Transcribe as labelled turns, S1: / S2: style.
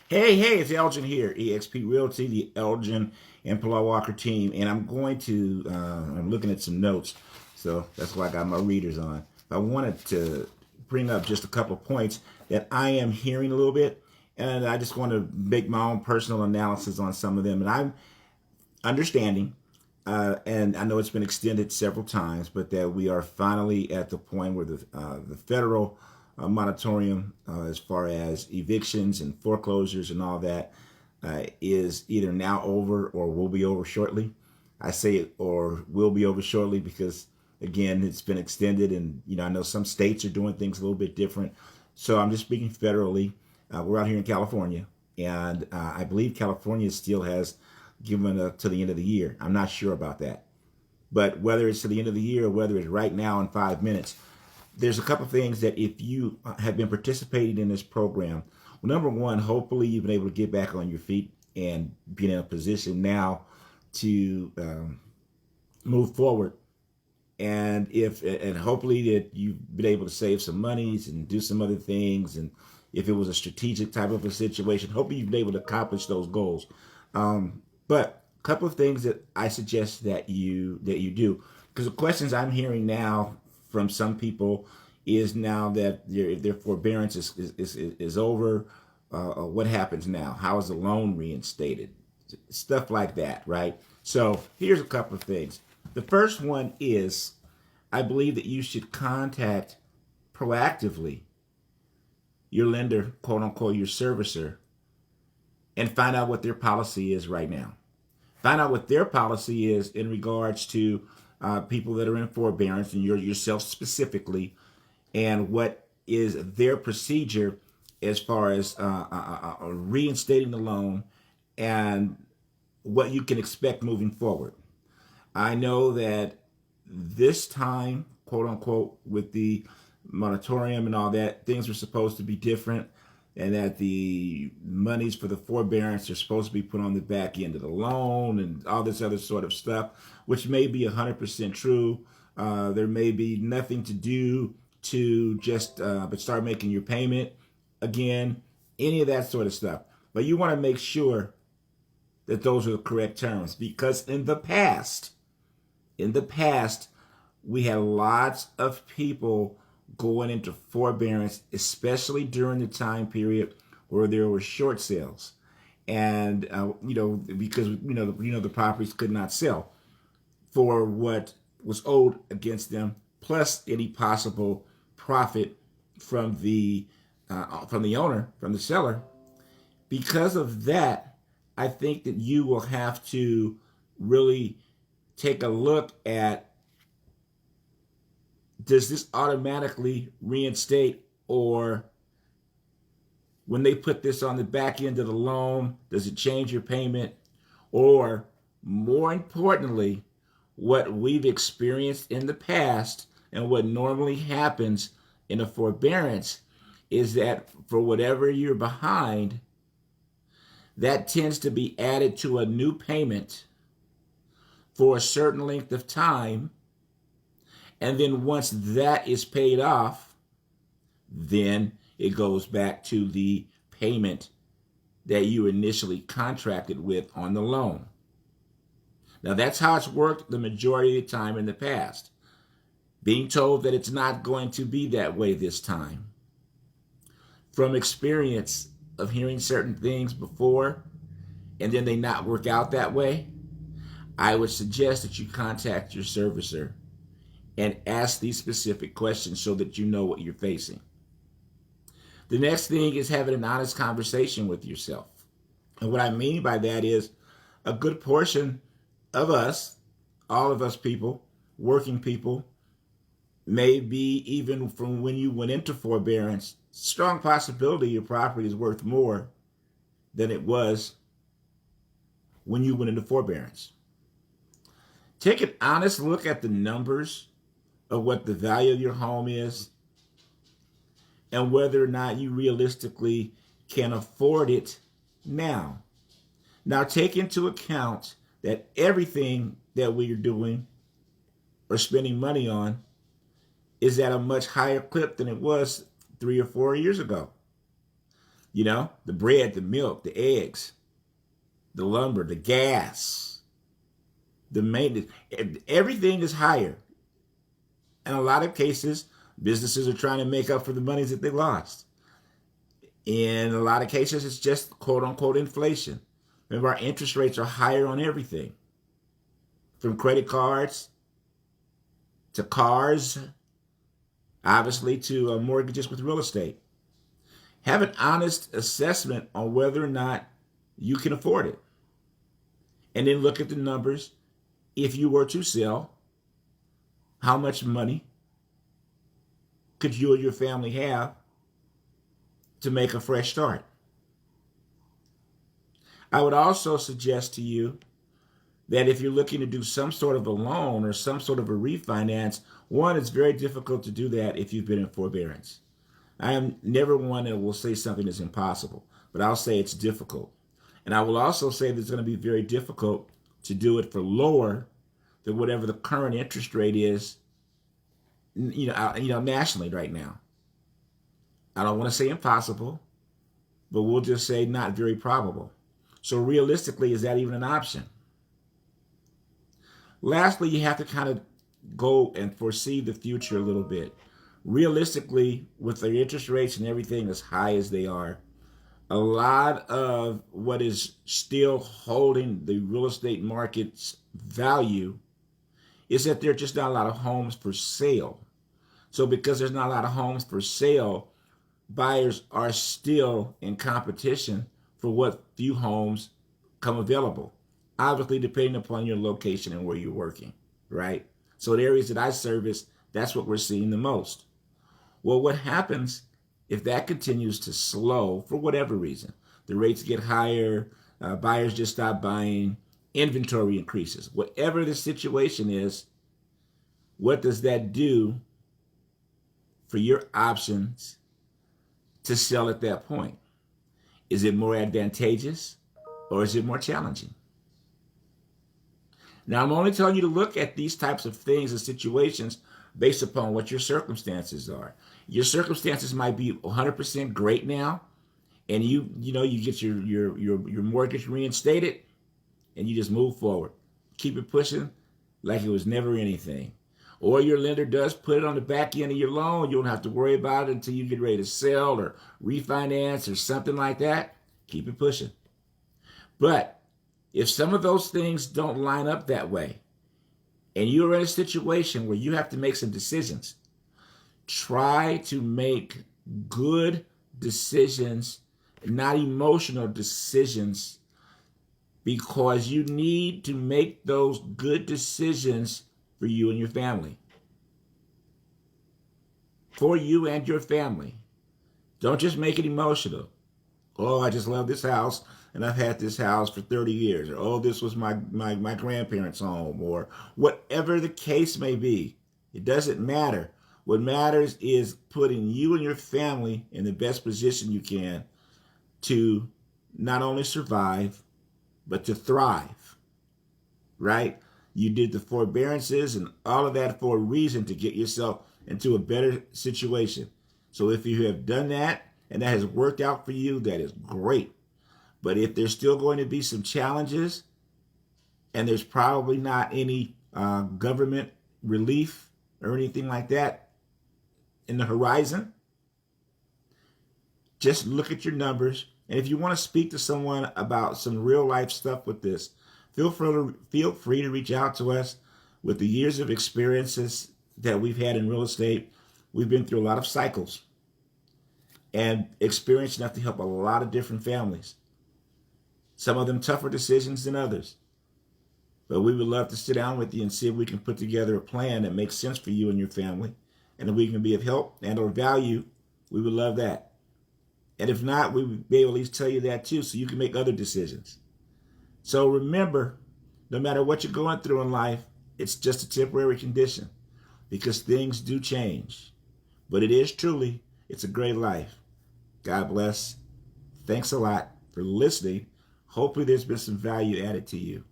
S1: Hey, it's Elgin here, eXp Realty, the Elgin and Pilar Walker team, and I'm looking at some notes, so that's why I got my readers on. I wanted to bring up just a couple of points that I am hearing a little bit, and I just want to make my own personal analysis on some of them. And I'm understanding, and I know it's been extended several times, but that we are finally at the point where the federal moratorium, as far as evictions and foreclosures and all that, is either now over or will be over shortly. I say it or will be over shortly because again, it's been extended, and I know some states are doing things a little bit different. So I'm just speaking federally. We're out here in California, and I believe California still has given to the end of the year. I'm not sure about that, but whether it's to the end of the year or whether it's right now in 5 minutes, there's a couple of things that if you have been participating in this program, well, number one, hopefully you've been able to get back on your feet and be in a position now to move forward. And hopefully that you've been able to save some monies and do some other things. And if it was a strategic type of a situation, hopefully you've been able to accomplish those goals. But a couple of things that I suggest that you do, because the questions I'm hearing now from some people is now that their forbearance is over. What happens now? How is the loan reinstated? Stuff like that, right? So here's a couple of things. The first one is I believe that you should contact proactively your lender, quote unquote, your servicer, and find out what their policy is right now. Find out what their policy is in regards to people that are in forbearance and yourself specifically, and what is their procedure as far as reinstating the loan and what you can expect moving forward. I know that this time, quote unquote, with the moratorium and all that, things were supposed to be different, and that the monies for the forbearance are supposed to be put on the back end of the loan and all this other sort of stuff, which may be 100% true. There may be nothing to do to just but start making your payment again, any of that sort of stuff. But you want to make sure that those are the correct terms, because in the past, we had lots of people going into forbearance, especially during the time period where there were short sales, and because the properties could not sell for what was owed against them, plus any possible profit from the owner, from the seller. Because of that, I think that you will have to really take a look at, does this automatically reinstate, or when they put this on the back end of the loan, does it change your payment? Or more importantly, what we've experienced in the past and what normally happens in a forbearance is that for whatever you're behind, that tends to be added to a new payment for a certain length of time. And then once that is paid off, then it goes back to the payment that you initially contracted with on the loan. Now, that's how it's worked the majority of the time in the past. Being told that it's not going to be that way this time. From experience of hearing certain things before and then they not work out that way, I would suggest that you contact your servicer and ask these specific questions so that you know what you're facing. The next thing is having an honest conversation with yourself. And what I mean by that is a good portion of us, all of us people, working people, maybe even from when you went into forbearance, strong possibility your property is worth more than it was when you went into forbearance. Take an honest look at the numbers of what the value of your home is and whether or not you realistically can afford it now. Now, take into account that everything that we are doing or spending money on is at a much higher clip than it was 3 or 4 years ago. You know, the bread, the milk, the eggs, the lumber, the gas, the maintenance, everything is higher. In a lot of cases, businesses are trying to make up for the monies that they lost. In a lot of cases, it's just quote unquote inflation. Remember, our interest rates are higher on everything, from credit cards to cars, obviously to mortgages with real estate. Have an honest assessment on whether or not you can afford it. And then look at the numbers. If you were to sell, how much money could you or your family have to make a fresh start? I would also suggest to you that if you're looking to do some sort of a loan or some sort of a refinance, one, it's very difficult to do that if you've been in forbearance. I am never one that will say something is impossible, but I'll say it's difficult. And I will also say that it's going to be very difficult to do it for lower than whatever the current interest rate is, nationally right now. I don't want to say impossible, but we'll just say not very probable. So realistically, is that even an option? Lastly, you have to kind of go and foresee the future a little bit. Realistically, with the interest rates and everything as high as they are, a lot of what is still holding the real estate market's value is that there are just not a lot of homes for sale. So because there's not a lot of homes for sale, buyers are still in competition for what few homes come available. Obviously, depending upon your location and where you're working, right? So the areas that I service, that's what we're seeing the most. Well, what happens if that continues to slow for whatever reason? The rates get higher, buyers just stop buying, inventory increases. Whatever the situation is, what does that do for your options to sell at that point? Is it more advantageous or is it more challenging? Now, I'm only telling you to look at these types of things and situations based upon what your circumstances are. Your circumstances might be 100% great now, and you get your mortgage reinstated, and you just move forward. Keep it pushing like it was never anything. Or your lender does put it on the back end of your loan. You don't have to worry about it until you get ready to sell or refinance or something like that. Keep it pushing. But if some of those things don't line up that way, and you're in a situation where you have to make some decisions, try to make good decisions, not emotional decisions, because you need to make those good decisions for you and your family. For you and your family. Don't just make it emotional. Oh, I just love this house, and I've had this house for 30 years. Or, oh, this was my grandparents' home, or whatever the case may be. It doesn't matter. What matters is putting you and your family in the best position you can to not only survive, but to thrive, right? You did the forbearances and all of that for a reason, to get yourself into a better situation. So if you have done that and that has worked out for you, that is great. But if there's still going to be some challenges, and there's probably not any government relief or anything like that in the horizon, just look at your numbers. And if you want to speak to someone about some real life stuff with this, feel free to reach out to us. With the years of experiences that we've had in real estate, we've been through a lot of cycles and experienced enough to help a lot of different families. Some of them tougher decisions than others. But we would love to sit down with you and see if we can put together a plan that makes sense for you and your family. And if we can be of help and or value, we would love that. And if not, we would be able to at least tell you that too, so you can make other decisions. So remember, no matter what you're going through in life, it's just a temporary condition, because things do change. But it is truly, it's a great life. God bless. Thanks a lot for listening. Hopefully there's been some value added to you.